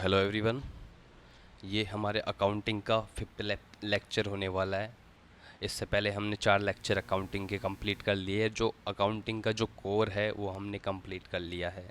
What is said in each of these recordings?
Hello everyone. ये हमारे accounting का फिफ्थ लेक्चर होने वाला है। इससे पहले हमने 4 लेक्चर अकाउंटिंग के कंप्लीट कर लिए। जो अकाउंटिंग का जो कोर है वो हमने कंप्लीट कर लिया है,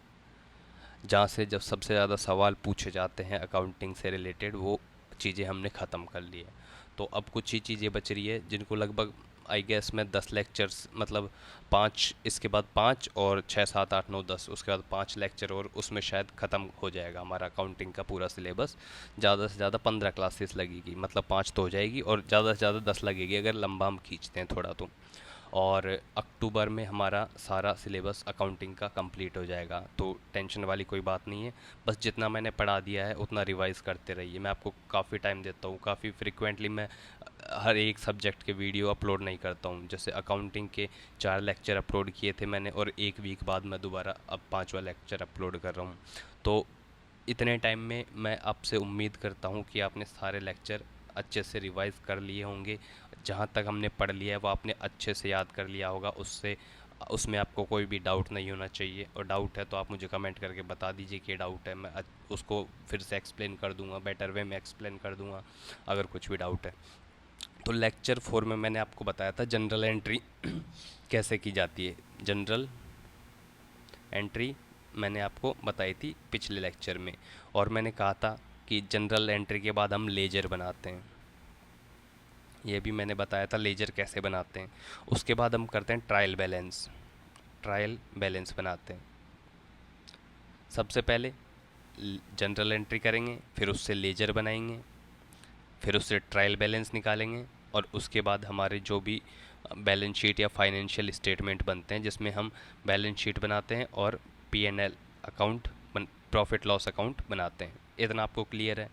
जहाँ से जब सबसे ज़्यादा सवाल पूछे जाते हैं अकाउंटिंग से रिलेटेड वो चीज़ें हमने ख़त्म कर ली है। तो अब कुछ ही चीज़ें बच रही है जिनको लगभग आई गेस में 10 लेक्चर्स, मतलब 5, इसके बाद 5 और 6 7 8 9 10, उसके बाद 5 लेक्चर और उसमें शायद ख़त्म हो जाएगा हमारा अकाउंटिंग का पूरा सिलेबस। ज़्यादा से ज़्यादा 15 क्लासेस लगेगी, मतलब 5 तो हो जाएगी और ज़्यादा से ज़्यादा 10 लगेगी अगर लंबा हम खींचते हैं थोड़ा तो। और अक्टूबर में हमारा सारा सिलेबस अकाउंटिंग का कंप्लीट हो जाएगा, तो टेंशन वाली कोई बात नहीं है। बस जितना मैंने पढ़ा दिया है उतना रिवाइज़ करते रहिए। मैं आपको काफ़ी टाइम देता हूँ, काफ़ी फ्रिक्वेंटली मैं हर एक सब्जेक्ट के वीडियो अपलोड नहीं करता हूँ। जैसे अकाउंटिंग के 4 लेक्चर अपलोड किए थे मैंने और एक वीक बाद मैं दोबारा अब 5वां लेक्चर अपलोड कर रहा हूँ। तो इतने टाइम में मैं आपसे उम्मीद करता हूँ कि आपने सारे लेक्चर अच्छे से रिवाइज़ कर लिए होंगे। जहाँ तक हमने पढ़ लिया है वो आपने अच्छे से याद कर लिया होगा। उससे उसमें आपको कोई भी डाउट नहीं होना चाहिए, और डाउट है तो आप मुझे कमेंट करके बता दीजिए कि डाउट है। मैं उसको फिर से एक्सप्लेन कर दूंगा, बेटर वे में एक्सप्लेन कर दूंगा अगर कुछ भी डाउट है। तो लेक्चर 4 में मैंने आपको बताया था जनरल एंट्री कैसे की जाती है। जनरल एंट्री मैंने आपको बताई थी पिछले लेक्चर में, और मैंने कहा था कि जनरल एंट्री के बाद हम लेजर बनाते हैं। ये भी मैंने बताया था लेजर कैसे बनाते हैं। उसके बाद हम करते हैं ट्रायल बैलेंस। ट्रायल बैलेंस बनाते हैं। सबसे पहले जनरल एंट्री करेंगे, फिर उससे लेजर बनाएंगे, फिर उससे ट्रायल बैलेंस निकालेंगे, और उसके बाद हमारे जो भी बैलेंस शीट या फाइनेंशियल स्टेटमेंट बनते हैं जिसमें हम बैलेंस शीट बनाते हैं और P N L account, profit loss account बनाते हैं। इतना आपको क्लियर है।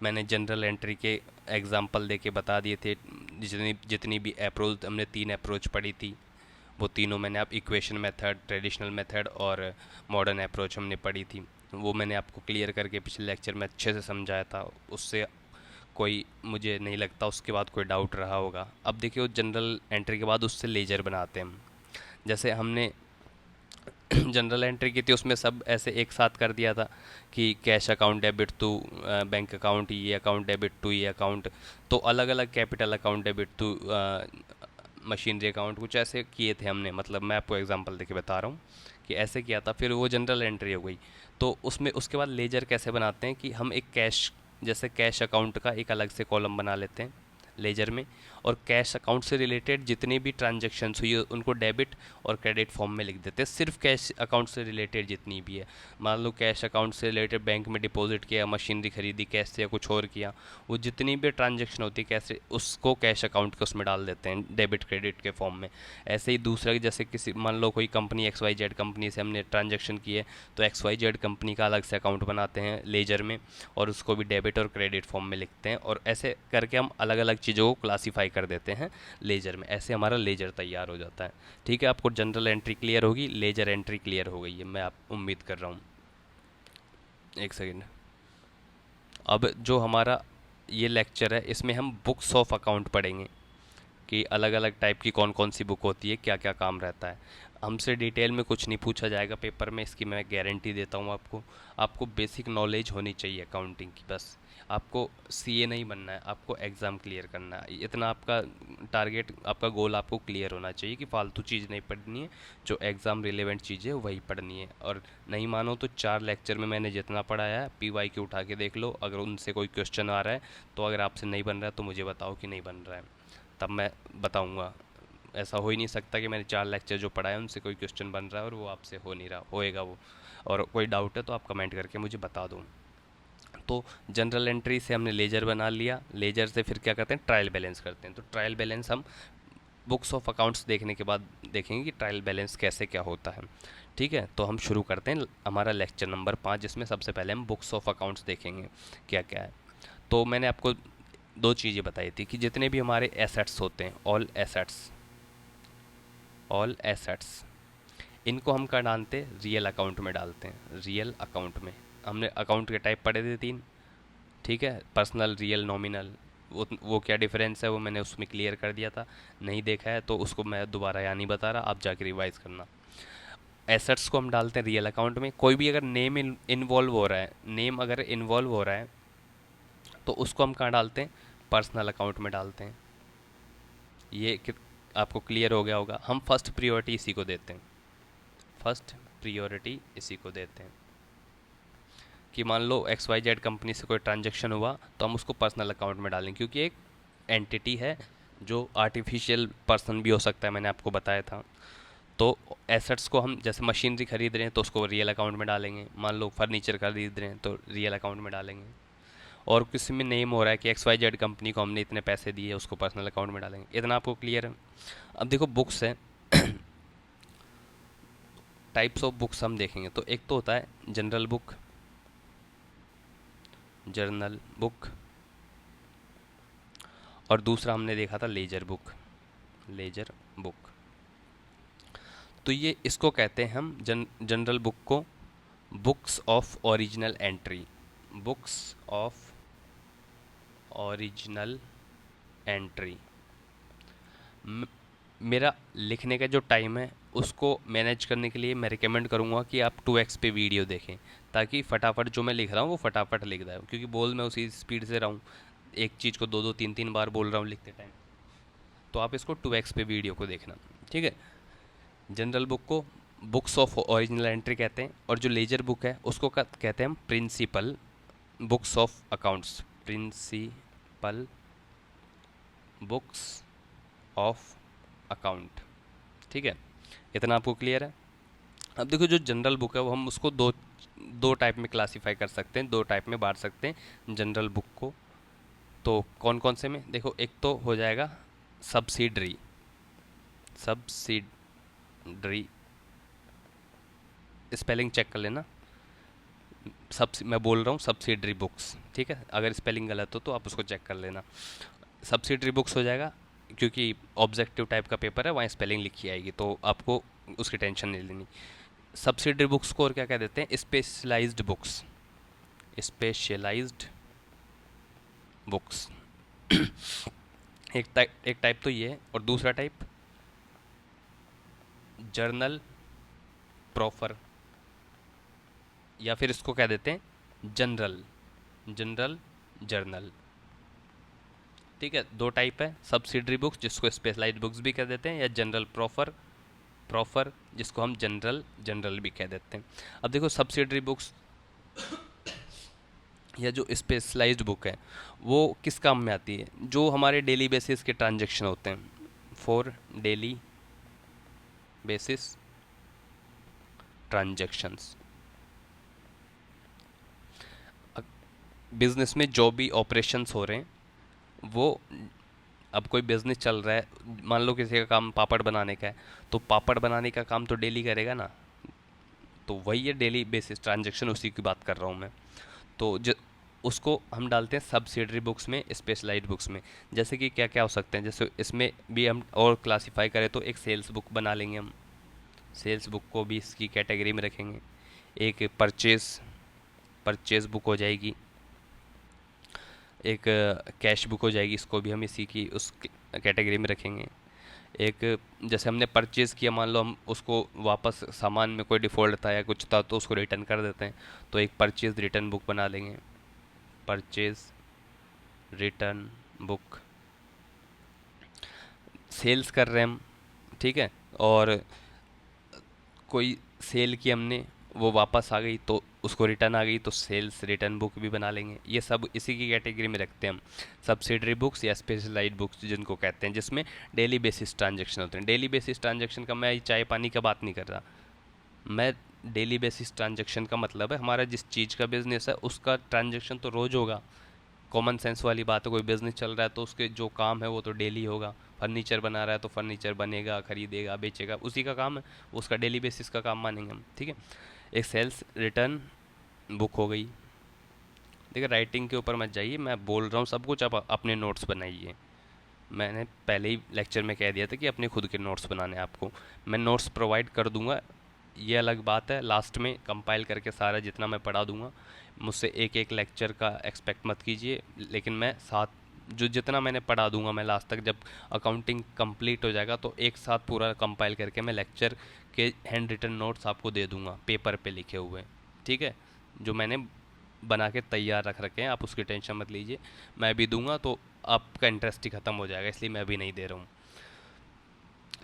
मैंने जनरल एंट्री के एग्जांपल देके बता दिए थे। जितनी जितनी भी अप्रोच हमने 3 अप्रोच पढ़ी थी वो तीनों मैंने, आप इक्वेशन मेथड, ट्रेडिशनल मेथड और मॉडर्न अप्रोच हमने पढ़ी थी। वो मैंने आपको क्लियर करके पिछले लेक्चर में अच्छे से समझाया था। उससे कोई, मुझे नहीं लगता उसके बाद कोई डाउट रहा होगा। अब देखिए वो जनरल एंट्री के बाद उससे लेजर बनाते हैं हम। जैसे हमने जनरल एंट्री की थी उसमें सब ऐसे एक साथ कर दिया था कि cash account debit to bank account, ये अकाउंट डेबिट टू ये अकाउंट। तो अलग अलग capital account debit to machinery account, कुछ ऐसे किए थे हमने। मतलब मैं आपको एग्जांपल देके बता रहा हूँ कि ऐसे किया था, फिर वो जनरल एंट्री हो गई। तो उसमें उसके बाद लेजर कैसे बनाते हैं कि हम एक कैश, जैसे कैश अकाउंट का एक अलग से कॉलम बना लेते हैं लेजर में, और कैश अकाउंट से रिलेटेड जितनी भी ट्रांजैक्शंस हुई है उनको डेबिट और क्रेडिट फॉर्म में लिख देते हैं। सिर्फ कैश अकाउंट से रिलेटेड जितनी भी है, मान लो कैश अकाउंट से रिलेटेड बैंक में डिपॉजिट किया, मशीनरी खरीदी कैश से या कुछ और किया, वो जितनी भी ट्रांजैक्शन होती है कैसे, उसको कैश अकाउंट के उसमें डाल देते हैं डेबिट क्रेडिट के फॉर्म में। ऐसे ही दूसरा, जैसे किसी, मान लो कोई कंपनी XYZ कंपनी से हमने ट्रांजैक्शन की है, तो XYZ कंपनी का अलग से अकाउंट बनाते हैं लेजर में, और उसको भी डेबिट और क्रेडिट फॉर्म में लिखते हैं, और ऐसे करके हम अलग अलग चीज़ों को क्लासीफाई कर देते हैं लेजर में। ऐसे हमारा लेजर तैयार हो जाता है। ठीक है, आपको जनरल एंट्री क्लियर होगी, लेजर एंट्री क्लियर हो गई है, मैं आप उम्मीद कर रहा हूँ। एक सेकेंड। अब जो हमारा ये लेक्चर है इसमें हम बुक्स ऑफ अकाउंट पढ़ेंगे कि अलग अलग टाइप की कौन कौन सी बुक होती है, क्या क्या काम रहता है। हमसे डिटेल में कुछ नहीं पूछा जाएगा पेपर में, इसकी मैं गारंटी देता हूँ आपको। आपको बेसिक नॉलेज होनी चाहिए अकाउंटिंग की बस। आपको सीए नहीं बनना है, आपको एग्ज़ाम क्लियर करना है, इतना आपका टारगेट, आपका गोल आपको क्लियर होना चाहिए कि फालतू चीज़ नहीं पढ़नी है, जो एग्ज़ाम रिलेवेंट चीज़ है वही पढ़नी है। और नहीं मानो तो 4 लेक्चर में मैंने जितना पढ़ाया है PY उठा के देख लो, अगर उनसे कोई क्वेश्चन आ रहा है तो अगर आपसे नहीं बन रहा है तो मुझे बताओ कि नहीं बन रहा है, तब मैं बताऊंगा। ऐसा हो ही नहीं सकता कि मैंने 4 लेक्चर जो पढ़ाए उनसे कोई क्वेश्चन बन रहा है और वो आपसे हो नहीं रहा, होएगा वो। और कोई डाउट है तो आप कमेंट करके मुझे बता दो। तो जनरल एंट्री से हमने लेजर बना लिया, लेजर से फिर क्या करते हैं, ट्रायल बैलेंस करते हैं। तो ट्रायल बैलेंस हम बुक्स ऑफ अकाउंट्स देखने के बाद देखेंगे कि ट्रायल बैलेंस कैसे क्या होता है। ठीक है, तो हम शुरू करते हैं हमारा लेक्चर नंबर 5, जिसमें सबसे पहले हम बुक्स ऑफ अकाउंट्स देखेंगे क्या क्या है। तो मैंने आपको 2 चीज़ें बताई थी कि जितने भी हमारे एसेट्स होते हैं, ऑल एसेट्स, इनको हम क्या डालते हैं, रियल अकाउंट में डालते हैं। रियल अकाउंट में हमने अकाउंट के टाइप पढ़े थे 3। ठीक है, पर्सनल, रियल, नॉमिनल। वो क्या डिफरेंस है वो मैंने उसमें क्लियर कर दिया था। नहीं देखा है तो उसको मैं दोबारा यहाँ नहीं बता रहा, आप जाके रिवाइज करना। एसेट्स को हम डालते हैं रियल अकाउंट में। कोई भी अगर नेम इन्वॉल्व हो रहा है, नेम अगर इन्वॉल्व हो रहा है तो उसको हम कहाँ डालते हैं, पर्सनल अकाउंट में डालते हैं। ये आपको क्लियर हो गया होगा। हम फर्स्ट प्रियोरिटी इसी को देते हैं, फर्स्ट प्रियोरिटी इसी को देते हैं कि मान लो XYZ कंपनी से कोई ट्रांजैक्शन हुआ तो हम उसको पर्सनल अकाउंट में डालें, क्योंकि एक एंटिटी है जो आर्टिफिशियल पर्सन भी हो सकता है, मैंने आपको बताया था। तो एसेट्स को हम जैसे मशीनरी खरीद रहे हैं तो उसको रियल अकाउंट में डालेंगे, मान लो फर्नीचर खरीद रहे हैं तो रियल अकाउंट में डालेंगे, और किसी में नेम हो रहा है कि XYZ कंपनी को हमने इतने पैसे दिए, उसको पर्सनल अकाउंट में डालेंगे। इतना आपको क्लियर है। अब देखो बुक्स है, टाइप्स ऑफ बुक्स हम देखेंगे तो एक तो होता है जनरल बुक, जर्नल बुक, और दूसरा हमने देखा था लेजर बुक, लेजर बुक। तो ये इसको कहते हैं हम जनरल बुक को books of original entry, books of original entry. मेरा लिखने का जो टाइम है उसको मैनेज करने के लिए मैं रिकमेंड करूँगा कि आप 2x पे वीडियो देखें, ताकि फटाफट जो मैं लिख रहा हूँ वो फटाफट लिख रहा हूँ, क्योंकि बोल मैं उसी स्पीड से रहा हूँ, एक चीज़ को 2-2 3-3 बार बोल रहा हूँ लिखते टाइम। तो आप इसको 2x पे वीडियो को देखना, ठीक है। जनरल बुक को बुक्स ऑफ ओरिजिनल एंट्री कहते हैं, और जो लेजर बुक है उसको कहते हैं हम principal books of accounts, principal books of account, ठीक है। इतना आपको क्लियर है। अब देखो जो जनरल बुक है वो हम उसको दो दो टाइप में क्लासीफाई कर सकते हैं, दो टाइप में बांट सकते हैं जनरल बुक को। तो कौन कौन से में, देखो एक तो हो जाएगा सब्सिडरी, सब्सिडरी स्पेलिंग चेक कर लेना, मैं बोल रहा हूँ सब्सिडरी बुक्स, ठीक है। अगर स्पेलिंग गलत हो तो आप उसको चेक कर लेना। सब्सिडरी बुक्स हो जाएगा, क्योंकि ऑब्जेक्टिव टाइप का पेपर है, वहाँ स्पेलिंग लिखी आएगी तो आपको उसकी टेंशन नहीं लेनी। सब्सिडरी बुक्स को और क्या कह देते हैं, स्पेशलाइज्ड बुक्स, स्पेशलाइज्ड बुक्स। एक टाइप तो ये है, और दूसरा टाइप जर्नल प्रॉफर, या फिर इसको कह देते हैं जनरल, जनरल जर्नल, ठीक है। दो टाइप है, सब्सिडरी बुक्स जिसको स्पेशलाइज्ड बुक्स भी कह देते हैं, या जनरल प्रॉफर, प्रॉफर जिसको हम जनरल जनरल भी कह देते हैं। अब देखो सब्सिडरी बुक्स या जो स्पेशलाइज्ड बुक है वो किस काम में आती है, जो हमारे डेली बेसिस के ट्रांजैक्शन होते हैं, for daily basis transactions. Business में जो भी ऑपरेशंस हो रहे हैं वो, अब कोई बिजनेस चल रहा है, मान लो किसी का काम पापड़ बनाने का है, तो पापड़ बनाने का काम तो डेली करेगा ना, तो वही है डेली बेसिस ट्रांजैक्शन, उसी की बात कर रहा हूँ मैं। तो उसको हम डालते हैं सब्सिडरी बुक्स में, स्पेशलाइज्ड बुक्स में। जैसे कि क्या क्या हो सकते हैं, जैसे इसमें भी हम और क्लासीफाई करें तो एक सेल्स बुक बना लेंगे हम, सेल्स बुक को भी इसकी कैटेगरी में रखेंगे। एक परचेज बुक हो जाएगी, एक कैश बुक हो जाएगी, इसको भी हम इसी की उस कैटेगरी में रखेंगे। एक जैसे हमने परचेज़ किया, मान लो हम उसको वापस, सामान में कोई डिफ़ॉल्ट था या कुछ था तो उसको रिटर्न कर देते हैं, तो एक परचेज़ रिटर्न बुक बना लेंगे, परचेज़ रिटर्न बुक। सेल्स कर रहे हैं हम, ठीक है, और कोई सेल की हमने, वो वापस आ गई तो उसको रिटर्न आ गई, तो सेल्स रिटर्न बुक भी बना लेंगे। ये सब इसी की कैटेगरी में रखते हैं हम, सब्सिडरी बुक्स या स्पेशलाइज्ड बुक्स जिनको कहते हैं, जिसमें डेली बेसिस ट्रांजैक्शन होते हैं। डेली बेसिस ट्रांजैक्शन का मैं चाय पानी का बात नहीं कर रहा, मैं डेली बेसिस ट्रांजैक्शन का मतलब है हमारा जिस चीज़ का बिजनेस है उसका ट्रांजैक्शन तो रोज़ होगा। कॉमन सेंस वाली बात है, कोई बिजनेस चल रहा है तो उसके जो काम है वो तो डेली होगा। फर्नीचर बना रहा है तो फर्नीचर बनेगा, खरीदेगा, बेचेगा, उसी का काम है, उसका डेली बेसिस का काम मानेंगे हम, ठीक है। एक सेल्स रिटर्न बुक हो गई। देखिए राइटिंग के ऊपर मत जाइए, मैं बोल रहा हूँ सब कुछ, आप अपने नोट्स बनाइए। मैंने पहले ही लेक्चर में कह दिया था कि अपने खुद के नोट्स बनाने हैं आपको, मैं नोट्स प्रोवाइड कर दूंगा, ये अलग बात है, लास्ट में कंपाइल करके सारा जितना मैं पढ़ा दूंगा। मुझसे एक एक लेक्चर का एक्सपेक्ट मत कीजिए, लेकिन मैं साथ जो जितना मैंने पढ़ा दूंगा मैं लास्ट तक, जब अकाउंटिंग कंप्लीट हो जाएगा तो एक साथ पूरा कंपाइल करके मैं लेक्चर के हैंड रिटन नोट्स आपको दे दूंगा पेपर पे लिखे हुए, ठीक है, जो मैंने बना के तैयार रख रखे हैं, आप उसकी टेंशन मत लीजिए। मैं भी दूंगा तो आपका इंटरेस्ट ही ख़त्म हो जाएगा, इसलिए मैं अभी नहीं दे रहा हूँ।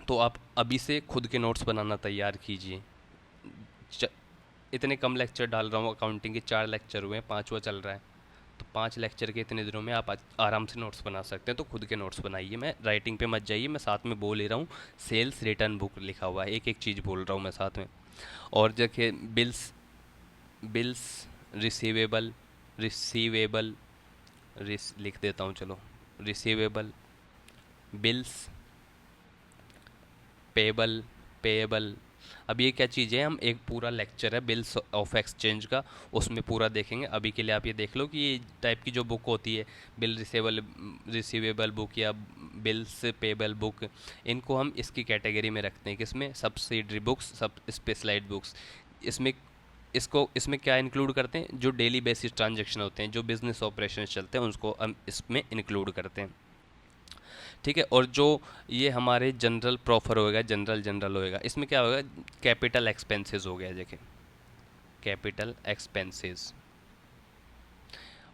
तो आप अभी से खुद के नोट्स बनाना तैयार कीजिए। च- इतने कम लेक्चर डाल रहा हूँ, अकाउंटिंग के 4 लेक्चर हुए हैं, 5वां चल रहा है, तो 5 लेक्चर के इतने दिनों में आप आराम से नोट्स बना सकते हैं। तो खुद के नोट्स बनाइए, मैं राइटिंग पे मत जाइए, मैं साथ में बोल ही रहा हूँ। सेल्स रिटर्न बुक लिखा हुआ है, एक एक चीज़ बोल रहा हूँ मैं साथ में। और देखिए बिल्स, बिल्स रिसीवेबल, रिसीवेबल, लिख देता हूँ चलो, रिसीवेबल, बिल्स, पेबल, पेएबल। अब ये क्या चीज़ है, हम एक पूरा लेक्चर है बिल्स ऑफ एक्सचेंज का, उसमें पूरा देखेंगे। अभी के लिए आप ये देख लो कि ये टाइप की जो बुक होती है, बिल रिसेबल, रिसीवेबल बुक या बिल्स पेबल बुक, इनको हम इसकी कैटेगरी में रखते हैं, किसमें, सब्सिडरी बुक्स, सब स्पेशलाइज्ड बुक्स। इसमें इसमें क्या इंक्लूड करते हैं, जो डेली बेसिस ट्रांजेक्शन होते हैं, जो बिजनेस ऑपरेशन चलते हैं, उसको हम इसमें इंक्लूड करते हैं, ठीक है। और जो ये हमारे जनरल प्रॉफर होएगा, जनरल जनरल होएगा, इसमें क्या होगा, कैपिटल एक्सपेंसेस हो गया, देखिए कैपिटल एक्सपेंसेस।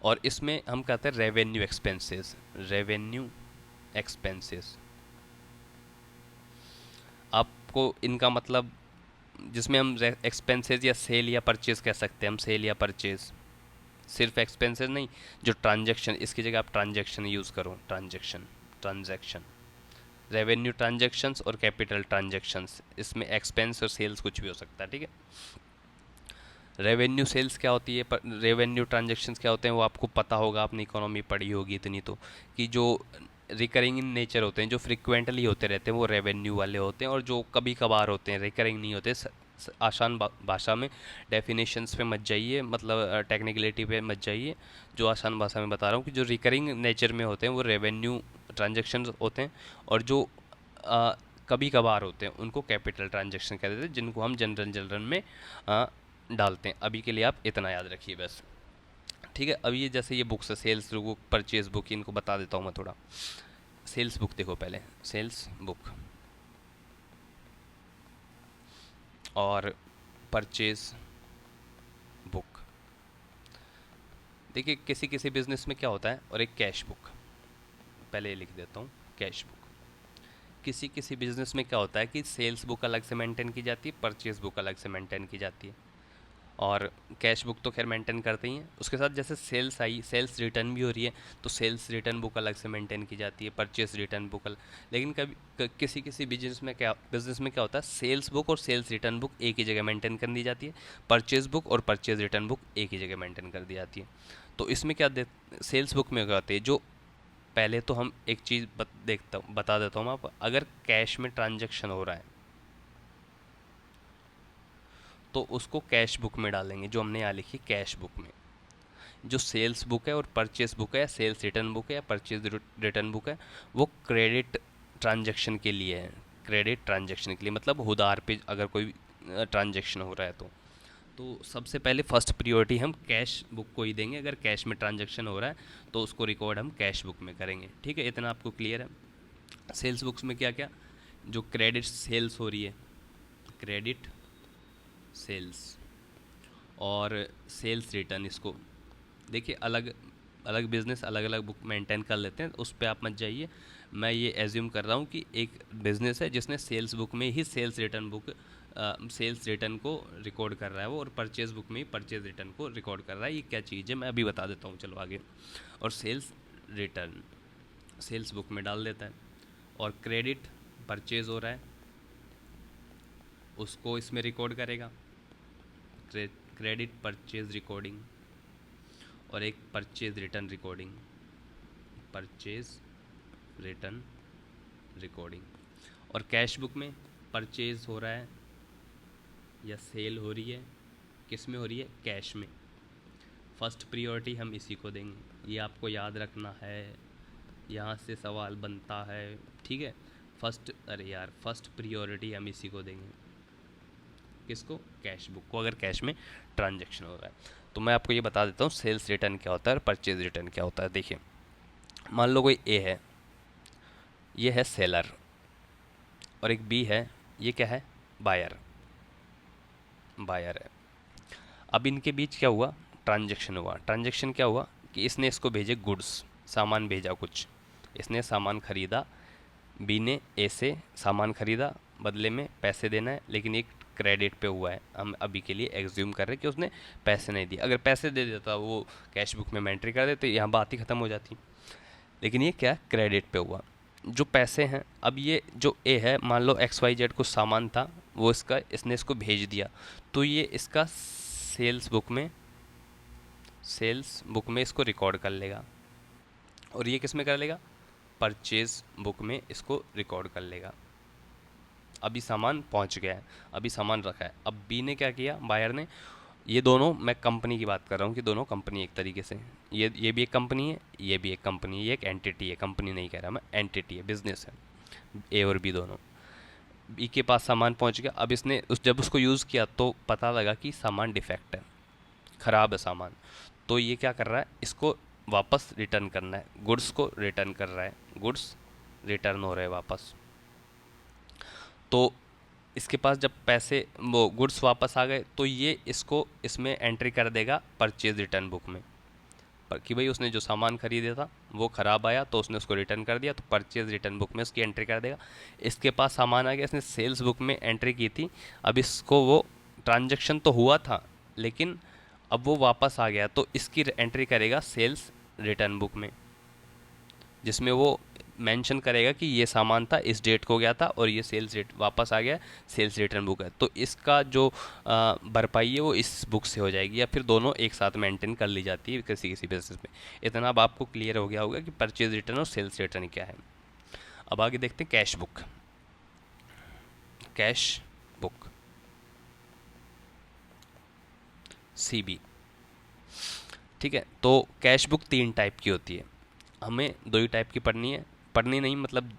और इसमें हम कहते हैं रेवेन्यू एक्सपेंसेस, रेवेन्यू एक्सपेंसेस। आपको इनका मतलब, जिसमें हम एक्सपेंसेस या सेल या परचेज कह सकते हैं, हम सेल या परचेज, सिर्फ एक्सपेंसेस नहीं, जो ट्रांजैक्शन, इसकी जगह आप ट्रांजैक्शन यूज़ करो, ट्रांजैक्शन, ट्रांजैक्शन, रेवेन्यू ट्रांजैक्शंस और कैपिटल ट्रांजैक्शंस, इसमें एक्सपेंस और सेल्स कुछ भी हो सकता है, ठीक है। रेवेन्यू सेल्स क्या होती है, रेवेन्यू ट्रांजैक्शंस क्या होते हैं, वो आपको पता होगा, आपने इकोनॉमी पढ़ी होगी इतनी तो, कि जो रिकरिंग इन नेचर होते हैं, जो फ्रिक्वेंटली होते रहते हैं, वो रेवेन्यू वाले होते हैं। और जो कभी कभार होते हैं, रिकरिंग नहीं होते। आसान भाषा में, डेफिनेशंस पे मत जाइए, मतलब टेक्निकलिटी पे मत जाइए, जो आसान भाषा में बता रहा हूँ कि जो रिकरिंग नेचर में होते हैं वो रेवेन्यू ट्रांजैक्शंस होते हैं। और जो कभी कभार होते हैं उनको कैपिटल ट्रांजैक्शन कहते हैं, जिनको हम जनरल जनरल में डालते हैं। अभी के लिए आप इतना याद रखिए बस, ठीक है। अब ये जैसे ये बुक्स है, सेल्स बुक, परचेज बुक, इनको बता देता हूँ मैं थोड़ा। सेल्स बुक देखो पहले, सेल्स बुक और परचेज बुक। देखिए किसी किसी बिजनेस में क्या होता है, और एक कैश बुक, पहले ये लिख देता हूँ, कैश बुक। किसी किसी बिजनेस में क्या होता है कि सेल्स बुक अलग से मेंटेन की जाती है, परचेज बुक अलग से मेंटेन की जाती है, और कैश बुक तो खैर मेंटेन करते ही हैं। उसके साथ जैसे सेल्स आई, सेल्स रिटर्न भी हो रही है, तो सेल्स रिटर्न बुक अलग से मेंटेन की जाती है, परचेज रिटर्न बुक अलग। लेकिन कभी किसी किसी बिजनेस में क्या होता है, सेल्स बुक और सेल्स रिटर्न बुक एक ही जगह मेंटेन कर दी जाती है, परचेज बुक और परचेज रिटर्न बुक एक ही जगह मेंटेन कर दी जाती है। तो इसमें क्या सेल्स बुक में क्या होते हैं, जो पहले तो हम एक चीज़ बता देता हूँ आप, अगर कैश में ट्रांजैक्शन हो रहा है तो उसको कैश बुक में डालेंगे, जो हमने यहाँ लिखी कैश बुक में। जो सेल्स बुक है और परचेस बुक है, सेल्स रिटर्न बुक है या परचेज रिटर्न बुक है, वो क्रेडिट ट्रांजैक्शन के लिए है, क्रेडिट ट्रांजैक्शन के लिए, मतलब उधार पे अगर कोई ट्रांजैक्शन हो रहा है तो सबसे पहले फर्स्ट प्रियोरिटी हम कैश बुक को ही देंगे। अगर कैश में ट्रांजैक्शन हो रहा है तो उसको रिकॉर्ड हम कैश बुक में करेंगे, ठीक है। इतना आपको क्लियर है। सेल्स बुक्स में क्या क्या, जो क्रेडिट सेल्स हो रही है, क्रेडिट सेल्स और सेल्स रिटर्न, इसको देखिए अलग अलग बिज़नेस अलग अलग बुक मेंटेन कर लेते हैं, उस पर आप मत जाइए। मैं ये एज्यूम कर रहा हूँ कि एक बिज़नेस है जिसने सेल्स बुक में ही sales return book, sales return को रिकॉर्ड कर रहा है वो, और परचेज बुक में ही परचेज रिटर्न को रिकॉर्ड कर रहा है। ये क्या चीज़ है मैं अभी बता देता हूँ, चलो आगे। और सेल्स रिटर्न सेल्स बुक में डाल देता है, और क्रेडिट परचेज हो रहा है उसको इसमें रिकॉर्ड करेगा, क्रेडिट परचेज रिकॉर्डिंग, और एक purchase return recording, purchase return recording. और कैश बुक में परचेज हो रहा है या सेल हो रही है, किस में हो रही है, कैश में। फर्स्ट प्रियोरिटी हम इसी को देंगे, ये आपको याद रखना है, यहाँ से सवाल बनता है, ठीक है। फर्स्ट, अरे यार, फर्स्ट प्रियोरिटी हम इसी को देंगे, किसको, कैश बुक को, अगर कैश में ट्रांजैक्शन हो रहा है। तो मैं आपको ये बता देता हूँ सेल्स रिटर्न क्या होता है और परचेज रिटर्न क्या होता है। देखिए मान लो कोई ए है, ये है सेलर, और एक बी है, ये क्या है, बायर, बायर है। अब इनके बीच क्या हुआ, ट्रांजैक्शन हुआ। ट्रांजैक्शन क्या हुआ कि इसने इसको भेजे गुड्स, सामान भेजा कुछ, इसने सामान खरीदा, बी ने ए से सामान खरीदा, बदले में पैसे देना है, लेकिन एक क्रेडिट पे हुआ है, हम अभी के लिए एग्ज्यूम कर रहे हैं कि उसने पैसे नहीं दिए। अगर पैसे दे देता वो कैश बुक में एंट्री कर देते, यहाँ बात ही ख़त्म हो जाती। लेकिन ये क्या, क्रेडिट पे हुआ। जो पैसे हैं, अब ये जो ए है, मान लो एक्स वाई जेड कुछ सामान था, वो इसका, इसने इसको भेज दिया, तो ये इसका सेल्स बुक में इसको रिकॉर्ड कर लेगा। और ये किस में कर लेगा, परचेज बुक में इसको रिकॉर्ड कर लेगा। अभी सामान पहुंच गया है, अभी सामान रखा है। अब बी ने क्या किया, बायर ने, ये दोनों, मैं कंपनी की बात कर रहा हूँ कि दोनों कंपनी एक तरीके से, ये भी एक कंपनी है, ये भी एक कंपनी है, ये एक एंटिटी है, कंपनी नहीं कह रहा मैं, एंटिटी है, बिजनेस है, ए और बी दोनों। बी के पास सामान पहुंच गया, अब इसने जब उसको यूज़ किया तो पता लगा कि सामान डिफेक्ट है, ख़राब है सामान। तो ये क्या कर रहा है, इसको वापस रिटर्न करना है, गुड्स को रिटर्न कर रहा है, गुड्स रिटर्न हो रहे हैं वापस। तो इसके पास जब पैसे, वो गुड्स वापस आ गए, तो ये इसको इसमें एंट्री कर देगा परचेज रिटर्न बुक में, पर कि भाई उसने जो सामान खरीदा था वो ख़राब आया तो उसने उसको रिटर्न कर दिया, तो परचेज रिटर्न बुक में उसकी एंट्री कर देगा। इसके पास सामान आ गया, इसने सेल्स बुक में एंट्री की थी, अब इसको वो ट्रांजैक्शन तो हुआ था, लेकिन अब वो वापस आ गया, तो इसकी एंट्री करेगा सेल्स रिटर्न बुक में, जिसमें वो मेंशन करेगा कि ये सामान था, इस डेट को गया था, और ये सेल्स रेट वापस आ गया, सेल्स रिटर्न बुक है। तो इसका जो भरपाई है वो इस बुक से हो जाएगी, या फिर दोनों एक साथ मेंटेन कर ली जाती है किसी किसी बिजनेस में। इतना अब आपको क्लियर हो गया होगा कि परचेज रिटर्न और सेल्स रिटर्न क्या है। अब आगे देखते हैं cash book. Cash book, CB, ठीक है। तो कैश बुक 3 टाइप की होती है, हमें 2 ही टाइप की पढ़नी है, पढ़नी नहीं मतलब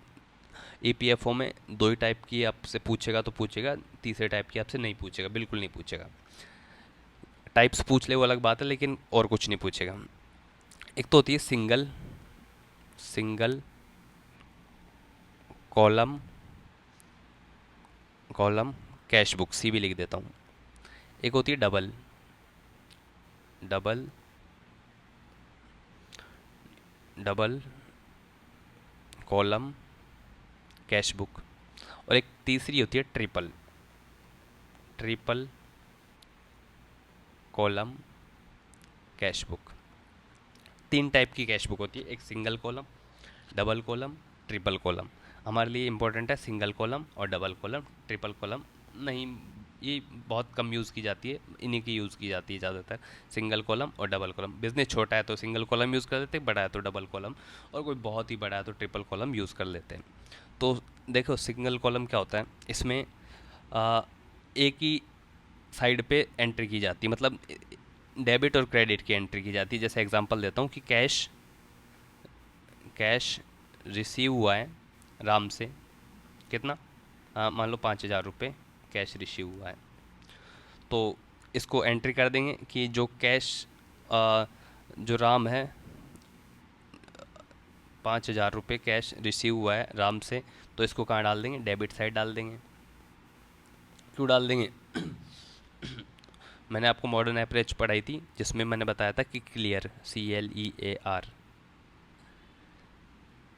EPFO में 2 ही टाइप की आपसे पूछेगा तो पूछेगा, तीसरे टाइप की आपसे नहीं पूछेगा, बिल्कुल नहीं पूछेगा। टाइप्स पूछ ले वो अलग बात है, लेकिन और कुछ नहीं पूछेगा। एक तो होती है single column column cash book, CB लिख देता हूँ। एक होती है double double column cash book, और एक तीसरी होती है triple column cash book. 3 type की कैश बुक होती है, एक single column, double column, triple column. हमारे लिए इंपॉर्टेंट है सिंगल कॉलम और डबल कॉलम, ट्रिपल कॉलम नहीं, ये बहुत कम यूज़ की जाती है, इन्हीं की यूज़ की जाती है ज़्यादातर, सिंगल कॉलम और डबल कॉलम। बिजनेस छोटा है तो सिंगल कॉलम यूज़ कर लेते हैं, बड़ा है तो डबल कॉलम, और कोई बहुत ही बड़ा है तो ट्रिपल कॉलम यूज़ कर लेते हैं। तो देखो सिंगल कॉलम क्या होता है, इसमें एक ही साइड पे एंट्री की जाती है, मतलब डेबिट और क्रेडिट की एंट्री की जाती है। जैसे एग्जांपल देता हूँ कि कैश रिसीव हुआ है राम से, कितना, मान लो 5,000 रुपये कैश रिसीव हुआ है, तो इसको एंट्री कर देंगे कि जो कैश जो राम है, 5,000 रुपये कैश रिसीव हुआ है राम से, तो इसको कहाँ डाल देंगे, डेबिट साइड डाल देंगे। क्यों डाल देंगे, मैंने आपको मॉडर्न अप्रोच पढ़ाई थी जिसमें मैंने बताया था कि क्लियर, CLEAR,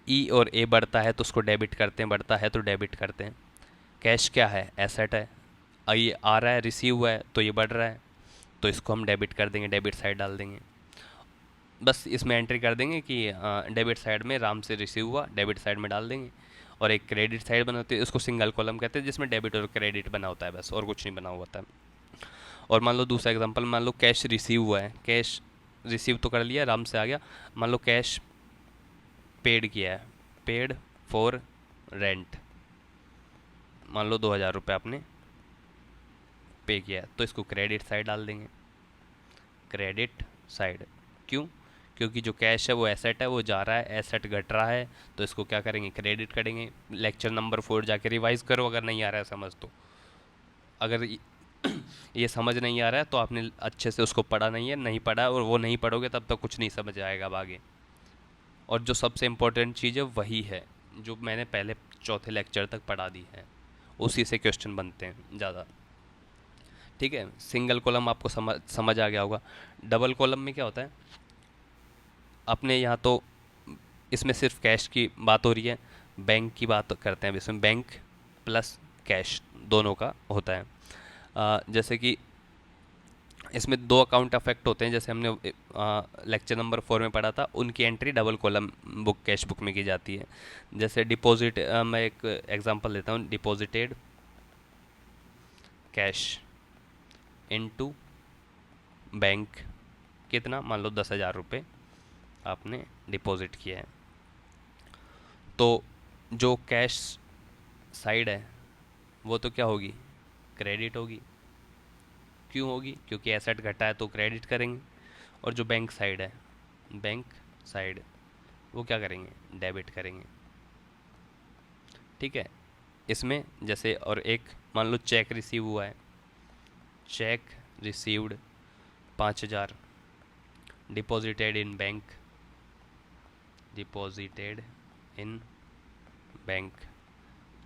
ई और ए बढ़ता है तो उसको डेबिट करते हैं, बढ़ता है तो डेबिट करते हैं। कैश क्या है, एसेट है, ये आ रहा है, रिसीव हुआ है तो ये बढ़ रहा है, तो इसको हम डेबिट कर देंगे, डेबिट साइड डाल देंगे। बस इसमें एंट्री कर देंगे कि डेबिट साइड में राम से रिसीव हुआ, डेबिट साइड में डाल देंगे। और एक क्रेडिट साइड बनाते हैं, उसको सिंगल कॉलम कहते हैं, जिसमें डेबिट और क्रेडिट बना होता है, बस और कुछ नहीं बना हुआ होता है। और मान लो दूसरा एग्जांपल, मान लो कैश रिसीव हुआ है, कैश रिसीव तो कर लिया, राम से आ गया, मान लो कैश पेड किया है, पेड फॉर रेंट, मान लो 2,000 रुपये आपने पे किया है, तो इसको क्रेडिट साइड डाल देंगे, क्रेडिट साइड। क्यों, क्योंकि जो कैश है वो एसेट है, वो जा रहा है, एसेट घट रहा है, तो इसको क्या करेंगे, क्रेडिट करेंगे। लेक्चर नंबर 4 जाके रिवाइज करो अगर नहीं आ रहा है समझ तो। अगर ये समझ नहीं आ रहा है तो आपने अच्छे से उसको पढ़ा नहीं है, नहीं पढ़ा, और वो नहीं पढ़ोगे तब तक कुछ नहीं समझ आएगा अब आगे। और जो सबसे इम्पोर्टेंट चीज़ है वही है जो मैंने पहले चौथे लेक्चर तक पढ़ा दी है, उसी से क्वेश्चन बनते हैं ज़्यादा। ठीक है, सिंगल कॉलम आपको समझ आ गया होगा। डबल कॉलम में क्या होता है, अपने यहाँ तो इसमें सिर्फ कैश की बात हो रही है, बैंक की बात करते हैं अब इसमें, बैंक प्लस कैश दोनों का होता है। जैसे कि इसमें दो अकाउंट अफेक्ट होते हैं, जैसे हमने लेक्चर नंबर 4 में पढ़ा था, उनकी entry double column book cash book में की जाती है। जैसे डिपॉजिट, मैं एक एग्जांपल देता हूँ, डिपॉजिटेड कैश इनटू बैंक, कितना, मान लो 10,000 रुपये आपने डिपॉजिट किया है, तो जो कैश साइड है वो तो क्या होगी, क्रेडिट होगी। क्यों होगी, क्योंकि एसेट घटा है तो क्रेडिट करेंगे। और जो बैंक साइड है, बैंक साइड, वो क्या करेंगे, डेबिट करेंगे। ठीक है, इसमें जैसे और एक मान लो चेक रिसीव हुआ है, check received 5,000, deposited in bank, deposited in bank,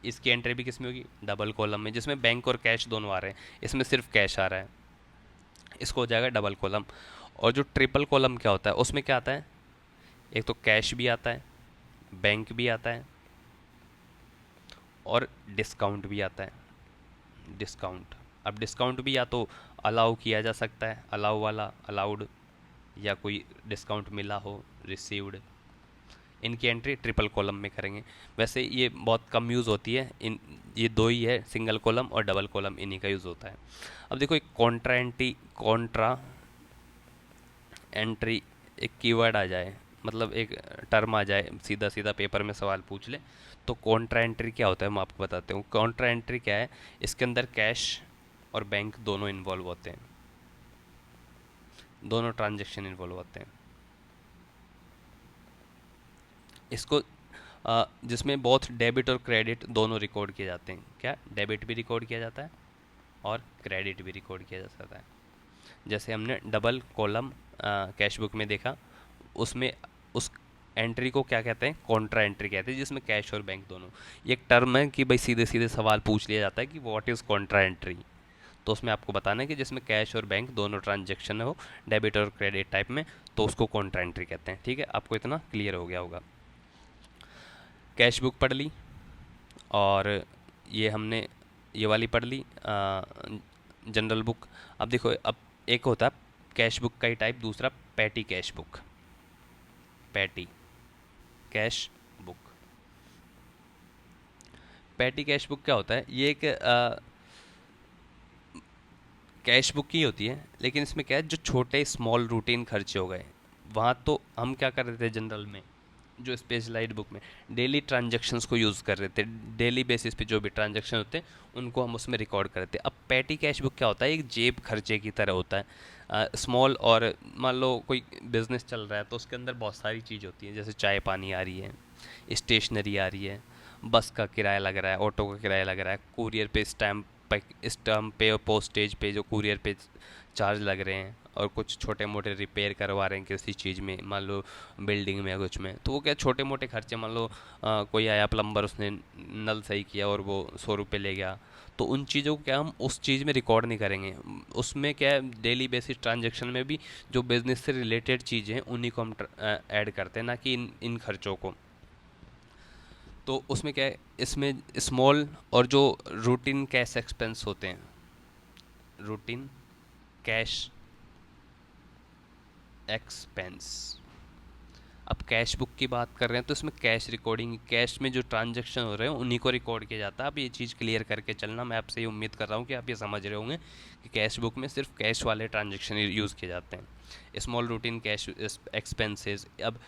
इसकी एंट्री भी किस में होगी, डबल कॉलम में, जिसमें बैंक और कैश दोनों आ रहे हैं, इसमें सिर्फ कैश आ रहा है, इसको हो जाएगा डबल कॉलम। और जो ट्रिपल कॉलम क्या होता है, उसमें क्या आता है, एक तो कैश भी आता है, बैंक भी आता है, और डिस्काउंट भी आता है, डिस्काउंट। अब डिस्काउंट भी या तो अलाउ किया जा सकता है, अलाउ वाला अलाउड, या कोई डिस्काउंट मिला हो, रिसीव्ड। इनकी एंट्री ट्रिपल कॉलम में करेंगे। वैसे ये बहुत कम यूज़ होती है, इन ये दो ही है, सिंगल कॉलम और डबल कॉलम, इन्हीं का यूज़ होता है। अब देखो, एक कॉन्ट्रा एंट्री, एक कीवर्ड आ जाए, मतलब एक टर्म आ जाए, सीधा सीधा पेपर में सवाल पूछ ले, तो कॉन्ट्रा एंट्री क्या होता है मैं आपको बताता हूँ। कॉन्ट्रा एंट्री क्या है, इसके अंदर कैश और बैंक दोनों इन्वॉल्व होते हैं, दोनों ट्रांजेक्शन इन्वॉल्व होते हैं। इसको जिसमें बहुत डेबिट और क्रेडिट दोनों रिकॉर्ड किए जाते हैं। क्या, डेबिट भी रिकॉर्ड किया जाता है और क्रेडिट भी रिकॉर्ड किया जा सकता है। जैसे हमने डबल कॉलम कैश बुक में देखा, उसमें उस एंट्री को क्या कहते हैं, कॉन्ट्रा एंट्री कहते हैं, जिसमें कैश और बैंक दोनों। ये एक टर्म है कि भाई सीधे सीधे सवाल पूछ लिया जाता है कि व्हाट इज़ कॉन्ट्रा एंट्री, तो उसमें आपको बताना है कि जिसमें कैश और बैंक दोनों ट्रांजेक्शन हो, डेबिट और क्रेडिट टाइप में, तो उसको कॉन्ट्रा एंट्री कहते हैं। ठीक है, आपको इतना क्लियर हो गया होगा। कैश बुक पढ़ ली, और ये हमने ये वाली पढ़ ली जनरल बुक। अब देखो, अब एक होता है कैश बुक का ही टाइप, दूसरा petty cash book, petty cash book. Petty cash book क्या होता है, ये एक कैश बुक ही होती है, लेकिन इसमें क्या है, जो छोटे स्मॉल रूटीन खर्चे हो गए, वहाँ तो हम क्या कर रहे थे जनरल में, जो स्पेशलाइज्ड बुक में डेली ट्रांजैक्शंस को यूज़ कर रहे थे, डेली बेसिस पे जो भी ट्रांजैक्शन होते हैं उनको हम उसमें रिकॉर्ड करते हैं। अब पैटी कैश बुक क्या होता है, एक जेब खर्चे की तरह होता है, स्मॉल। और मान लो कोई बिजनेस चल रहा है तो उसके अंदर बहुत सारी चीज़ होती है, जैसे चाय पानी आ रही है, स्टेशनरी आ रही है, बस का किराया लग रहा है, ऑटो का किराया लग रहा है, कुरियर पे स्टैम्प पे और पोस्टेज पे जो कुरियर पे चार्ज लग रहे हैं, और कुछ छोटे मोटे रिपेयर करवा रहे हैं किसी चीज़ में, मान लो बिल्डिंग में या कुछ में, तो वो क्या छोटे मोटे खर्चे, मान लो कोई आया प्लम्बर, उसने नल सही किया और वो 100 रुपये ले गया, तो उन चीज़ों को क्या हम उस चीज़ में रिकॉर्ड नहीं करेंगे। उसमें क्या है, डेली बेसिस ट्रांजेक्शन में भी जो बिज़नेस से रिलेटेड चीज़ें हैं उन्हीं को हम ऐड करते हैं, ना कि इन खर्चों को। तो उसमें क्या है, इसमें स्मॉल और जो रूटीन कैश एक्सपेंस होते हैं, रूटीन कैश एक्सपेंस। अब कैश बुक की बात कर रहे हैं तो इसमें कैश रिकॉर्डिंग, कैश में जो ट्रांजैक्शन हो रहे हैं उन्हीं को रिकॉर्ड किया जाता है। अब ये चीज़ क्लियर करके चलना, मैं आपसे ये उम्मीद कर रहा हूँ कि आप ये समझ रहे होंगे कि कैश बुक में सिर्फ कैश वाले ट्रांजैक्शन यूज़ किए जाते हैं। स्मॉल रूटीन कैश एक्सपेंसेस, अब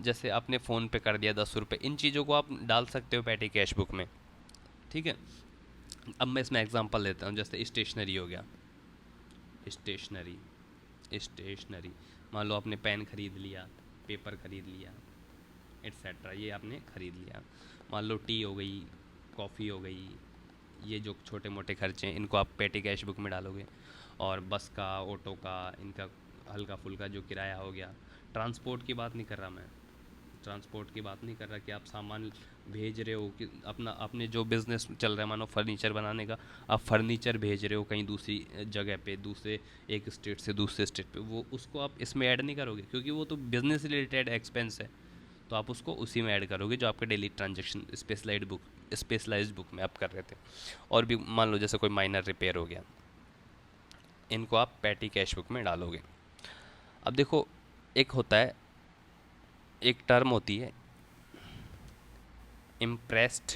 जैसे आपने फ़ोन पे कर दिया 10 रुपये, इन चीज़ों को आप डाल सकते हो पैटी कैश बुक में। ठीक है, अब मैं इसमें एग्जांपल देता हूँ, जैसे स्टेशनरी हो गया, स्टेशनरी, स्टेशनरी मान लो आपने पेन खरीद लिया, पेपर खरीद लिया, एट्सेट्रा, ये आपने खरीद लिया। मान लो टी हो गई, कॉफ़ी हो गई, ये जो छोटे मोटे खर्चे हैं इनको आप पेटी कैश बुक में डालोगे। और बस का, ऑटो का, इनका हल्का फुल्का जो किराया हो गया, ट्रांसपोर्ट की बात नहीं कर रहा मैं, ट्रांसपोर्ट की बात नहीं कर रहा कि आप सामान भेज रहे हो कि अपना अपने जो बिज़नेस चल रहा है, मानो फर्नीचर बनाने का, आप फर्नीचर भेज रहे हो कहीं दूसरी जगह पे, दूसरे एक स्टेट से दूसरे स्टेट पे, वो उसको आप इसमें ऐड नहीं करोगे क्योंकि वो तो बिज़नेस रिलेटेड एक्सपेंस है, तो आप उसको उसी में ऐड करोगे जो आपके डेली ट्रांजेक्शन स्पेशलाइज्ड बुक में आप कर रहे थे। और भी मान लो जैसे कोई माइनर रिपेयर हो गया, इनको आप पैटी कैश बुक में डालोगे। अब देखो, एक होता है, एक टर्म होती है impressed,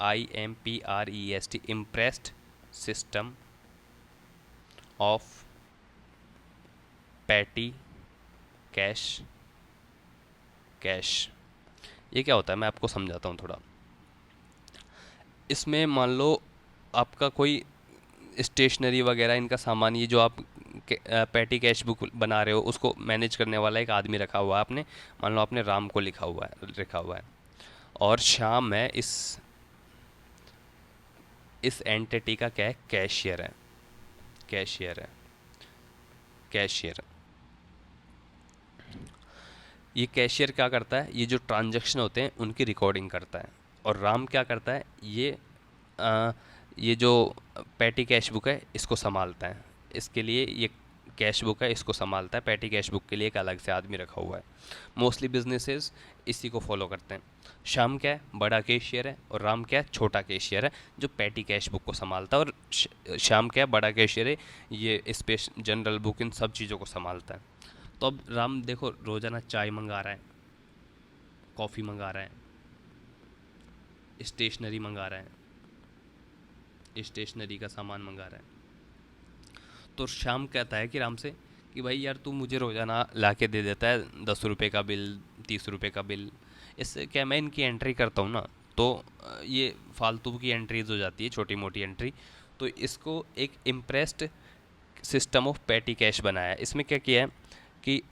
IMPREST, impressed system of petty cash. ये क्या होता है, मैं आपको समझाता हूँ थोड़ा। इसमें मान लो आपका कोई स्टेशनरी वगैरह इनका सामान, ये जो आप पैटी कैश बुक बना रहे हो उसको मैनेज करने वाला एक आदमी रखा हुआ है आपने, मान लो आपने राम को लिखा हुआ है, और श्याम है इस एंटिटी का क्या है, कैशियर है, कैशियर है, कैशियर। ये कैशियर क्या करता है, ये जो ट्रांजैक्शन होते हैं उनकी रिकॉर्डिंग करता है। और राम क्या करता है, आ, ये जो पैटी कैश बुक है इसको संभालता है, इसके लिए ये कैश बुक है इसको संभालता है, पैटी कैश बुक के लिए एक अलग से आदमी रखा हुआ है। मोस्टली बिजनेसेस इसी को फॉलो करते हैं। श्याम क्या है, बड़ा कैशियर है, और राम क्या है, छोटा कैशियर है जो पैटी कैश बुक को संभालता है। और श्याम क्या है, बड़ा कैशियर है, ये स्पेस जनरल बुक इन सब चीज़ों को संभालता है। तो अब राम देखो रोज़ाना चाय मंगा रहा है, कॉफ़ी मंगा रहा है, स्टेशनरी मंगा रहा है, स्टेशनरी का सामान मंगा रहा है। तो श्याम कहता है कि राम से कि भाई यार तू मुझे रोज़ाना ला के दे देता है 10 रुपये का बिल, 30 रुपये का बिल, इससे क्या मैं इनकी एंट्री करता हूँ ना, तो ये फालतू की एंट्रीज हो जाती है, छोटी मोटी एंट्री। तो इसको एक impressed system of petty cash बनाया है। इसमें क्या किया है कि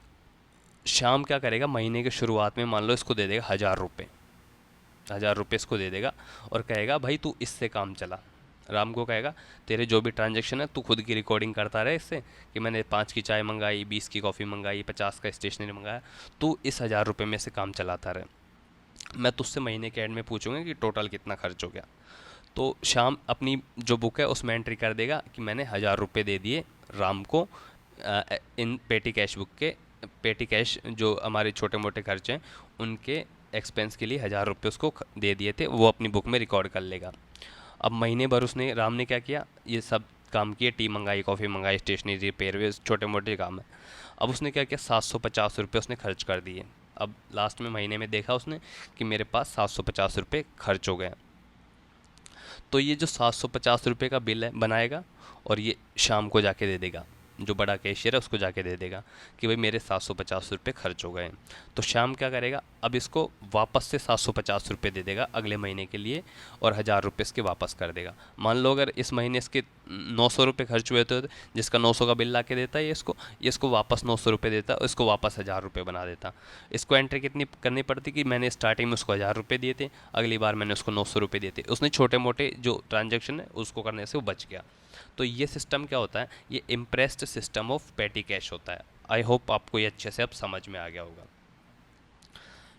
शाम क्या करेगा, महीने के शुरुआत में मान लो इसको दे देगा 1000 रुपये, 1000 रुपये इसको दे देगा और कहेगा भाई तू इससे काम चला। राम को कहेगा तेरे जो भी ट्रांजैक्शन है तू खुद की रिकॉर्डिंग करता रहे इससे, कि मैंने 5 की चाय मंगाई, 20 की कॉफ़ी मंगाई, 50 का स्टेशनरी मंगाया, तू इस 1000 रुपये में से काम चलाता रहे। मैं तुझसे महीने के एंड में पूछूंगा कि टोटल कितना खर्च हो गया। तो शाम अपनी जो बुक है उसमें एंट्री कर देगा कि मैंने 1000 रुपये दे दिए राम को, इन पेटी कैश बुक के, पेटी कैश जो हमारे छोटे मोटे खर्चे हैं उनके एक्सपेंस के लिए 1000 रुपये उसको दे दिए थे, वो अपनी बुक में रिकॉर्ड कर लेगा। अब महीने भर उसने, राम ने क्या किया, ये सब काम किए, टी मंगाई, कॉफ़ी मंगाई, स्टेशनरी रिपेयर, वे छोटे मोटे काम है। अब उसने क्या किया, 750 रुपये उसने खर्च कर दिए। अब लास्ट में महीने में देखा उसने कि मेरे पास 750 रुपये खर्च हो गए। तो ये जो 750 रुपये का बिल है बनाएगा और ये शाम को जाके दे देगा, जो बड़ा कैशियर है उसको जाके दे देगा कि भाई मेरे 750 रुपये खर्च हो गए। तो शाम क्या करेगा, अब इसको वापस से 750 रुपये दे देगा अगले महीने के लिए और 1000 रुपये इसके वापस कर देगा। मान लो अगर इस महीने इसके 900 रुपये खर्च हुए तो जिसका 900 का बिल ला के देता है ये इसको वापस 900 रुपये देता है और इसको वापस 1000 रुपये बना देता। इसको एंट्री कितनी करनी पड़ती कि मैंने स्टार्टिंग में उसको 1000 रुपये दिए थे, अगली बार मैंने उसको 900 रुपये दिए थे, उसने छोटे मोटे जो ट्रांजेक्शन है उसको करने से वो बच गया। तो ये सिस्टम क्या होता है, ये इम्प्रेस्ड सिस्टम ऑफ पेटी कैश होता है। आई होप आपको ये अच्छे से अब समझ में आ गया होगा।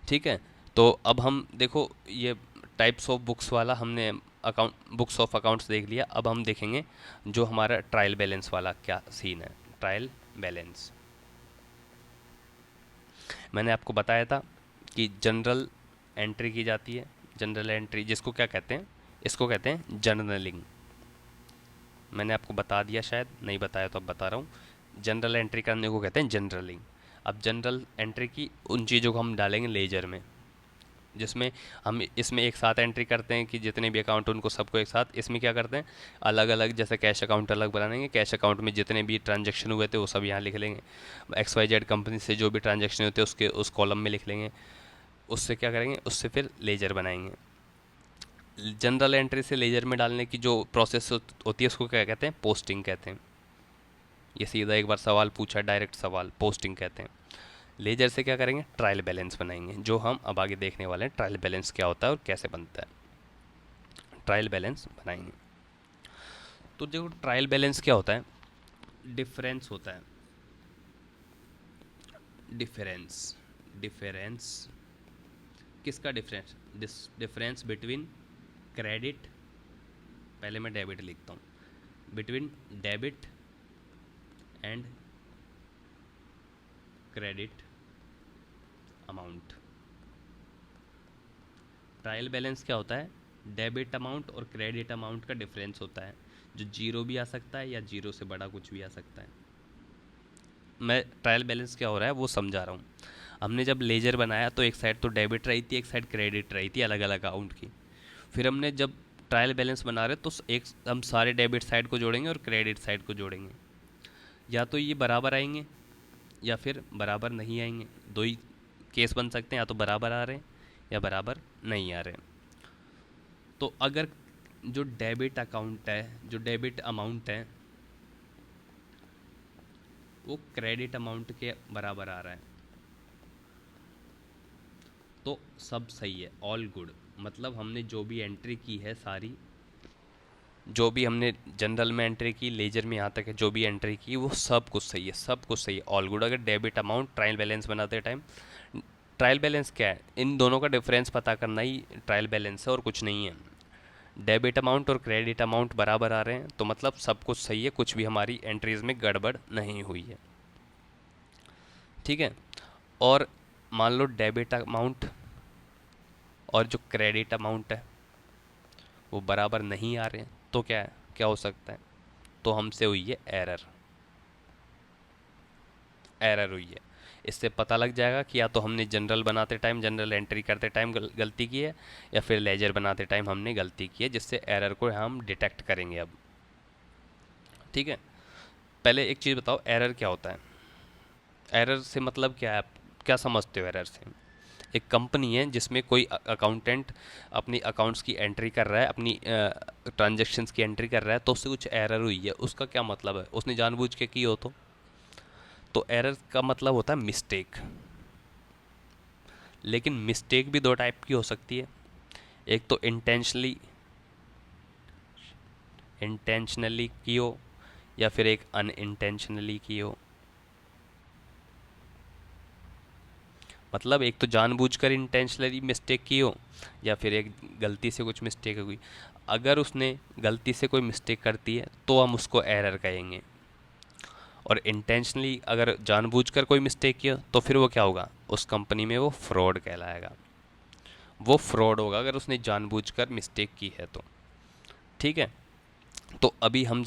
ठीक है, तो अब हम देखो ये टाइप्स ऑफ बुक्स वाला हमने अकाउंट, बुक्स ऑफ अकाउंट्स देख लिया। अब हम देखेंगे जो हमारा ट्रायल बैलेंस वाला क्या सीन है। ट्रायल बैलेंस मैंने आपको बताया था कि जनरल एंट्री की जाती है। जनरल एंट्री जिसको क्या कहते हैं, इसको कहते हैं जर्नलिंग। मैंने आपको बता दिया, शायद नहीं बताया तो अब बता रहा हूँ। जनरल एंट्री करने को कहते हैं जनरलिंग। अब जनरल एंट्री की उन चीज़ों को हम डालेंगे लेजर में, जिसमें हम इसमें एक साथ एंट्री करते हैं कि जितने भी अकाउंट उनको सबको एक साथ। इसमें क्या करते हैं, अलग अलग, जैसे कैश अकाउंट अलग बनाएंगे, कैश अकाउंट में जितने भी ट्रांजैक्शन हुए थे वो सब यहाँ लिख लेंगे। XYZ कंपनी से जो भी ट्रांजैक्शन होते हैं उसके उस कॉलम में लिख लेंगे। उससे क्या करेंगे, उससे फिर लेजर बनाएंगे। जनरल एंट्री से लेजर में डालने की जो प्रोसेस होती है उसको क्या कहते हैं, पोस्टिंग कहते हैं। ये सीधा एक बार सवाल पूछा, डायरेक्ट सवाल, पोस्टिंग कहते हैं। लेजर से क्या करेंगे, ट्रायल बैलेंस बनाएंगे, जो हम अब आगे देखने वाले हैं ट्रायल बैलेंस क्या होता है और कैसे बनता है। ट्रायल बैलेंस बनाएंगे। तो देखो ट्रायल बैलेंस क्या होता है, डिफरेंस होता है, डिफरेंस, डिफरेंस किसका डिफरेंस, डिफरेंस बिटवीन क्रेडिट, पहले मैं डेबिट लिखता हूँ, between debit and credit amount. Trial balance क्या होता है, डेबिट अमाउंट और क्रेडिट अमाउंट का डिफरेंस होता है, जो जीरो भी आ सकता है या जीरो से बड़ा कुछ भी आ सकता है। मैं ट्रायल बैलेंस क्या हो रहा है वो समझा रहा हूँ। हमने जब लेजर बनाया तो एक साइड तो डेबिट रही थी, एक साइड क्रेडिट रही थी, अलग अलग अकाउंट की। फिर हमने जब ट्रायल बैलेंस बना रहे तो एक हम सारे डेबिट साइड को जोड़ेंगे और क्रेडिट साइड को जोड़ेंगे, या तो ये बराबर आएंगे या फिर बराबर नहीं आएंगे। दो ही केस बन सकते हैं, या तो बराबर आ रहे हैं या बराबर नहीं आ रहे हैं। तो अगर जो डेबिट अकाउंट है, जो डेबिट अमाउंट है वो क्रेडिट अमाउंट के बराबर आ रहा है तो सब सही है, ऑल गुड। मतलब हमने जो भी एंट्री की है सारी, जो भी हमने जनरल में एंट्री की, लेजर में यहाँ तक है जो भी एंट्री की वो सब कुछ सही है, सब कुछ सही है, ऑल गुड। अगर डेबिट अमाउंट ट्रायल बैलेंस बनाते टाइम, ट्रायल बैलेंस क्या है, इन दोनों का डिफरेंस पता करना ही ट्रायल बैलेंस है और कुछ नहीं है। डेबिट अमाउंट और क्रेडिट अमाउंट बराबर आ रहे हैं तो मतलब सब कुछ सही है, कुछ भी हमारी एंट्रीज में गड़बड़ नहीं हुई है, ठीक है। और मान लो डेबिट अमाउंट और जो क्रेडिट अमाउंट है वो बराबर नहीं आ रहे हैं तो क्या है, क्या हो सकता है, तो हमसे हुई है एरर, एरर हुई है। इससे पता लग जाएगा कि या तो हमने जनरल बनाते टाइम, जनरल एंट्री करते टाइम गलती की है, या फिर लेजर बनाते टाइम हमने गलती की है, जिससे एरर को हम डिटेक्ट करेंगे अब, ठीक है। पहले एक चीज़ बताओ, एरर क्या होता है, एरर से मतलब क्या है, आप क्या समझते हो एरर से। एक कंपनी है जिसमें कोई अकाउंटेंट अपनी अकाउंट्स की एंट्री कर रहा है, अपनी ट्रांजैक्शंस की एंट्री कर रहा है, तो उससे कुछ एरर हुई है, उसका क्या मतलब है, उसने जानबूझ के की हो तो एरर का मतलब होता है मिस्टेक। लेकिन मिस्टेक भी दो टाइप की हो सकती है, एक तो इंटेंशनली की हो, या फिर एक अनइंटेंशनली की हो। मतलब एक तो जानबूझकर इंटेंशनली मिस्टेक की हो, या फिर एक गलती से कुछ मिस्टेक हुई। अगर उसने गलती से कोई मिस्टेक करती है तो हम उसको एरर कहेंगे, और इंटेंशनली अगर जानबूझकर कोई मिस्टेक किया तो फिर वो क्या होगा, उस कंपनी में वो फ्रॉड कहलाएगा, वो फ्रॉड होगा अगर उसने जानबूझकर मिस्टेक की है तो, ठीक है। तो अभी हम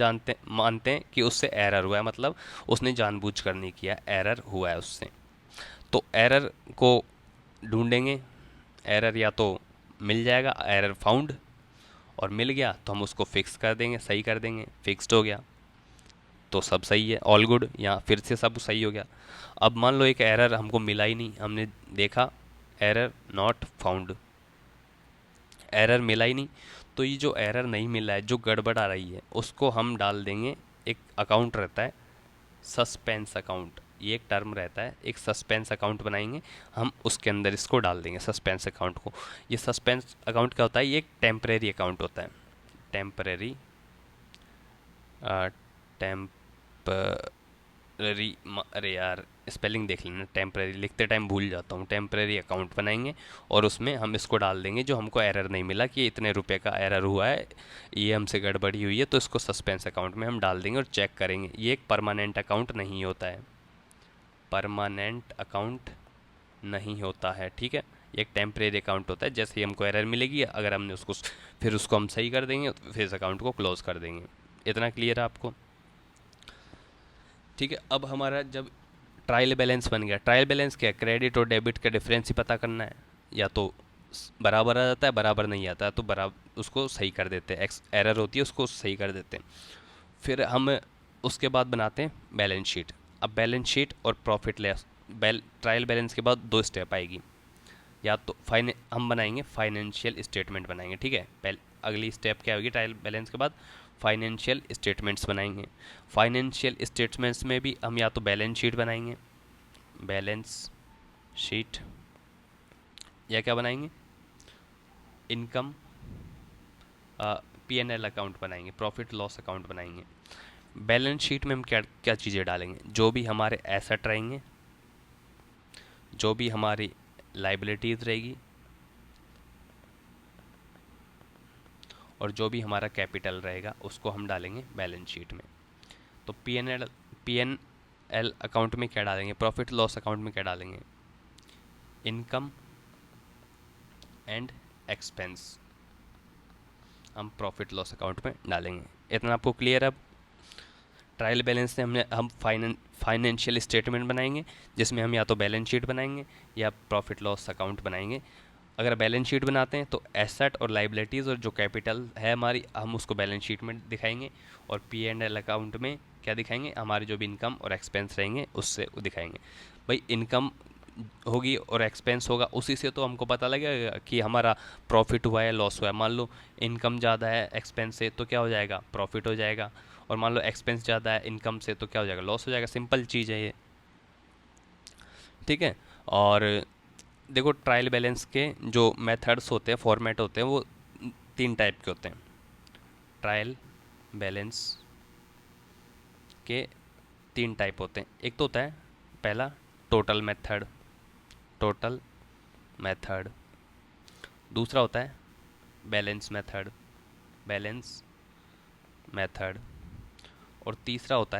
मानते हैं कि उससे एरर हुआ है, मतलब उसने जानबूझकर नहीं किया, एरर हुआ है उससे। तो एरर को ढूंढेंगे, एरर या तो मिल जाएगा, एरर फाउंड, और मिल गया तो हम उसको फिक्स कर देंगे, सही कर देंगे, फिक्स्ड हो गया तो सब सही है, ऑल गुड, यहाँ फिर से सब सही हो गया। अब मान लो एक एरर हमको मिला ही नहीं, हमने देखा एरर नॉट फाउंड, एरर मिला ही नहीं, तो ये जो एरर नहीं मिला है, जो गड़बड़ आ रही है, उसको हम डाल देंगे, एक अकाउंट रहता है सस्पेंस अकाउंट, ये एक टर्म रहता है, एक सस्पेंस अकाउंट बनाएंगे हम, उसके अंदर इसको डाल देंगे सस्पेंस अकाउंट को। ये सस्पेंस अकाउंट क्या होता है, ये एक टेम्परेरी अकाउंट होता है, टेम्परेरी टेम्परेरी, अरे यार स्पेलिंग देख लेना, टेम्परेरी लिखते टाइम भूल जाता हूँ। टेम्परेरी अकाउंट बनाएंगे और उसमें हम इसको डाल देंगे, जो हमको एरर नहीं मिला कि इतने रुपए का एरर हुआ है, ये हमसे गड़बड़ी हुई है, तो इसको सस्पेंस अकाउंट में हम डाल देंगे और चेक करेंगे। ये एक परमानेंट अकाउंट नहीं होता है, परमानेंट अकाउंट नहीं होता है, ठीक है। ये एक टेम्परेरी अकाउंट होता है, जैसे ही हमको एरर मिलेगी, अगर हमने उसको फिर उसको हम सही कर देंगे, फिर इस अकाउंट को क्लोज कर देंगे। इतना क्लियर है आपको, ठीक है। अब हमारा जब ट्रायल बैलेंस बन गया, ट्रायल बैलेंस क्या है, क्रेडिट और डेबिट का डिफरेंस ही पता करना है, या तो बराबर आ जाता है, बराबर नहीं आता है तो बराबर उसको सही कर देते हैं, एक्स एरर होती है उसको सही कर देते हैं। फिर हम उसके बाद बनाते हैं बैलेंस शीट। अब बैलेंस शीट और प्रॉफिट लॉस, ट्रायल बैलेंस के बाद दो स्टेप आएगी, या तो हम बनाएंगे फाइनेंशियल स्टेटमेंट बनाएंगे, ठीक है। अगली स्टेप क्या होगी ट्रायल बैलेंस के बाद, फाइनेंशियल स्टेटमेंट्स बनाएंगे। फाइनेंशियल स्टेटमेंट्स में भी हम या तो बैलेंस शीट बनाएंगे, बैलेंस शीट, या क्या बनाएंगे, इनकम P&L अकाउंट बनाएंगे, प्रॉफिट लॉस अकाउंट बनाएंगे। बैलेंस शीट में हम क्या क्या चीज़ें डालेंगे, जो भी हमारे एसेट रहेंगे, जो भी हमारी लाइबिलिटीज़ रहेगी, और जो भी हमारा कैपिटल रहेगा उसको हम डालेंगे बैलेंस शीट में। तो पी एन एल अकाउंट में क्या डालेंगे, प्रॉफिट लॉस अकाउंट में क्या डालेंगे, इनकम एंड एक्सपेंस हम प्रॉफिट लॉस अकाउंट में डालेंगे। इतना आपको क्लियर है? अब ट्रायल बैलेंस से हम फाइनेंशियल स्टेटमेंट बनाएंगे जिसमें हम या तो बैलेंस शीट बनाएंगे या प्रॉफिट लॉस अकाउंट बनाएंगे। अगर बैलेंस शीट बनाते हैं तो एसेट और लाइबिलिटीज़ और जो कैपिटल है हमारी, हम उसको बैलेंस शीट में दिखाएंगे, और P&L अकाउंट में क्या दिखाएंगे, हमारी जो भी इनकम और एक्सपेंस रहेंगे उससे वो दिखाएंगे। भाई इनकम होगी और एक्सपेंस होगा, उसी से तो हमको पता लगेगा कि हमारा प्रॉफिट हुआ है लॉस हुआ है। मान लो इनकम ज़्यादा है एक्सपेंस से तो क्या हो जाएगा, प्रॉफिट हो जाएगा, और मान लो एक्सपेंस ज़्यादा है इनकम से तो क्या हो जाएगा, लॉस हो जाएगा। सिंपल चीज़ है ये, ठीक है। और देखो ट्रायल बैलेंस के जो मेथड्स होते हैं, फॉर्मेट होते हैं, वो 3 टाइप के होते हैं। ट्रायल बैलेंस के 3 टाइप होते हैं। एक तो होता है पहला टोटल मेथड, टोटल मेथड। दूसरा होता है बैलेंस मेथड, बैलेंस मेथड। और तीसरा होता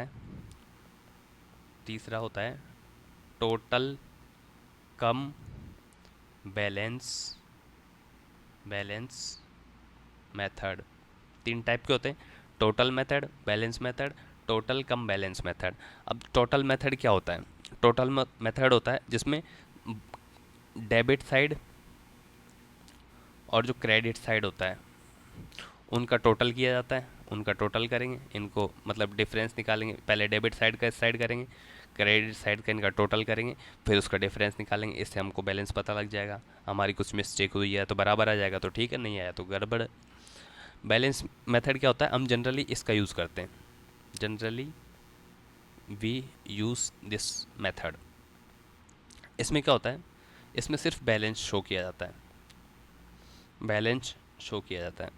है total cum balance method. 3 type के होते हैं, total method, balance method, total cum balance method. अब टोटल मेथड क्या होता है, टोटल मेथड होता है जिसमें डेबिट साइड और जो क्रेडिट साइड होता है उनका टोटल किया जाता है, उनका टोटल करेंगे, इनको मतलब डिफरेंस निकालेंगे। पहले डेबिट साइड का साइड करेंगे, क्रेडिट साइड का इनका टोटल करेंगे, फिर उसका डिफरेंस निकालेंगे। इससे हमको बैलेंस पता लग जाएगा। हमारी कुछ मिस्टेक हुई है तो बराबर आ जाएगा तो ठीक है, नहीं आया तो गड़बड़। बैलेंस मेथड क्या होता है, हम जनरली इसका यूज़ करते हैं, generally we use this method. इसमें क्या होता है, इसमें सिर्फ बैलेंस शो किया जाता है, बैलेंस शो किया जाता है।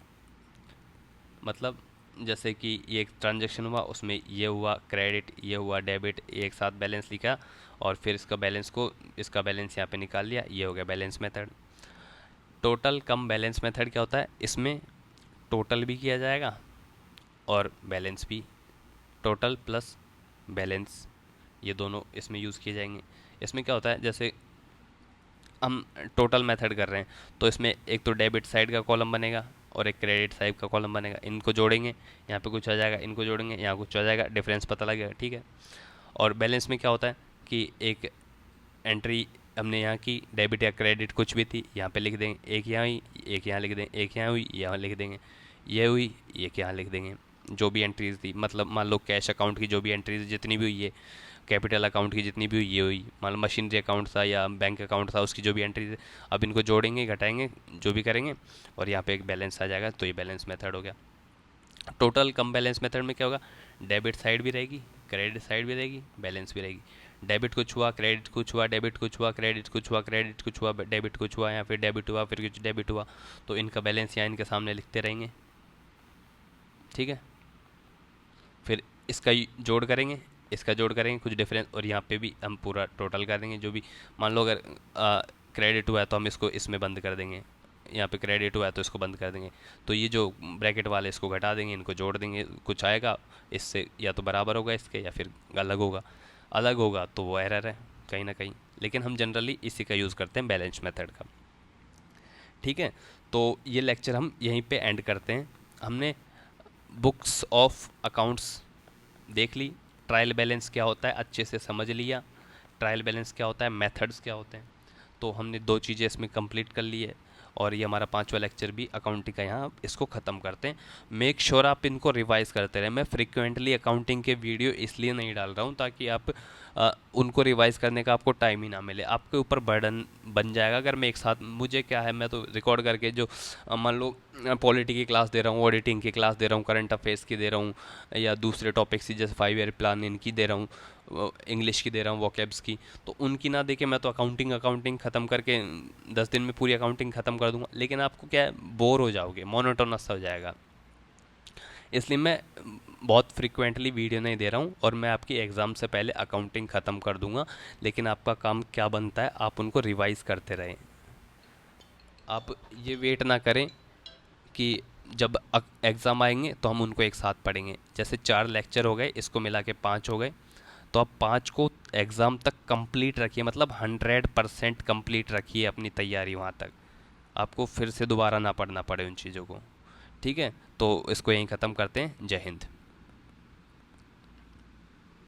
मतलब जैसे कि ये एक ट्रांजैक्शन हुआ, उसमें ये हुआ क्रेडिट, ये हुआ डेबिट, एक साथ बैलेंस लिखा और फिर इसका बैलेंस यहाँ पे निकाल लिया, ये हो गया balance method. Total cum balance method क्या होता है, इसमें टोटल भी किया जाएगा और बैलेंस भी, टोटल प्लस बैलेंस ये दोनों इसमें यूज़ किए जाएंगे। इसमें क्या होता है, जैसे हम टोटल मेथड कर रहे हैं तो इसमें एक तो डेबिट साइड का कॉलम बनेगा और एक क्रेडिट साइड का कॉलम बनेगा। इनको जोड़ेंगे, यहाँ पे कुछ आ जाएगा, इनको जोड़ेंगे, यहाँ कुछ आ जाएगा, डिफरेंस पता लगेगा, ठीक है। और बैलेंस में क्या होता है कि एक एंट्री हमने यहाँ की डेबिट या क्रेडिट कुछ भी थी, यहाँ पे लिख देंगे, एक यहाँ हुई, एक यहाँ लिख देंगे, एक यहाँ हुई, यहाँ लिख देंगे, ये हुई, एक यहाँ लिख देंगे। जो भी एंट्रीज थी, मतलब मान लो कैश अकाउंट की जो भी एंट्रीज जितनी भी हुई है, कैपिटल अकाउंट की जितनी भी हुई ये हुई, मान लो मशीनरी अकाउंट था या बैंक अकाउंट था उसकी जो भी एंट्रीज है, अब इनको जोड़ेंगे घटाएंगे जो भी करेंगे और यहाँ पे एक बैलेंस आ जाएगा, तो ये बैलेंस मेथड हो गया। टोटल कम बैलेंस मेथड में क्या होगा, डेबिट साइड भी रहेगी, क्रेडिट साइड भी रहेगी, बैलेंस भी रहेगी। डेबिट कुछ हुआ, क्रेडिट कुछ हुआ, डेबिट कुछ हुआ, क्रेडिट कुछ हुआ, क्रेडिट कुछ हुआ, डेबिट कुछ हुआ, या फिर डेबिट हुआ फिर कुछ डेबिट हुआ, तो इनका बैलेंस यहाँ इनके सामने लिखते रहेंगे, ठीक है। फिर इसका जोड़ करेंगे, इसका जोड़ करेंगे कुछ डिफरेंस, और यहाँ पे भी हम पूरा टोटल कर देंगे। जो भी मान लो अगर क्रेडिट हुआ है तो हम इसको इसमें बंद कर देंगे, यहाँ पे क्रेडिट हुआ है तो इसको बंद कर देंगे। तो ये जो ब्रैकेट वाले इसको घटा देंगे, इनको जोड़ देंगे, कुछ आएगा इससे या तो बराबर होगा इसके या फिर अलग होगा। अलग होगा तो वो एरर है कहीं ना कहीं, लेकिन हम जनरली इसी का यूज़ करते हैं, बैलेंस मेथड का, ठीक है। तो ये लेक्चर हम यहीं पे एंड करते हैं। हमने बुक्स ऑफ अकाउंट्स देख ली, ट्रायल बैलेंस क्या होता है अच्छे से समझ लिया, ट्रायल बैलेंस क्या होता है, मेथड्स क्या होते हैं, तो हमने 2 चीज़ें इसमें कंप्लीट कर ली है। और ये हमारा 5वां लेक्चर भी अकाउंटिंग का यहाँ इसको ख़त्म करते हैं। मेक श्योर आप इनको रिवाइज़ करते रहें। मैं फ्रिक्वेंटली अकाउंटिंग के वीडियो इसलिए नहीं डाल रहा हूँ ताकि आप उनको रिवाइज़ करने का आपको टाइम ही ना मिले, आपके ऊपर बर्डन बन जाएगा। अगर मैं एक साथ, मुझे क्या है, मैं तो रिकॉर्ड करके जो मान लो पॉलिटी की क्लास दे रहा हूँ, ऑडिटिंग की क्लास दे रहा हूँ, करंट अफेयर्स की दे रहा हूँ, या दूसरे टॉपिक्स की जैसे 5 ईयर प्लान इनकी दे रहा हूँ, इंग्लिश की दे रहा हूँ, वोकैब्स की, तो उनकी ना देके मैं तो अकाउंटिंग ख़त्म करके 10 दिन में पूरी अकाउंटिंग ख़त्म कर दूंगा। लेकिन आपको क्या है, बोर हो जाओगे, मोनोटोनस हो जाएगा। इसलिए मैं बहुत फ्रिक्वेंटली वीडियो नहीं दे रहा हूँ, और मैं आपकी एग्ज़ाम से पहले अकाउंटिंग ख़त्म कर दूंगा। लेकिन आपका काम क्या बनता है, आप उनको रिवाइज़ करते रहें। आप ये वेट ना करें कि जब एग्ज़ाम आएंगे तो हम उनको एक साथ पढ़ेंगे। जैसे 4 लेक्चर हो गए, इसको मिला के 5 हो गए, तो आप 5 को एग्ज़ाम तक कंप्लीट रखिए, मतलब 100% कंप्लीट रखिए अपनी तैयारी वहाँ तक, आपको फिर से दोबारा ना पढ़ना पड़े उन चीज़ों को। ठीक है, तो इसको यहीं ख़त्म करते हैं। जय हिंद।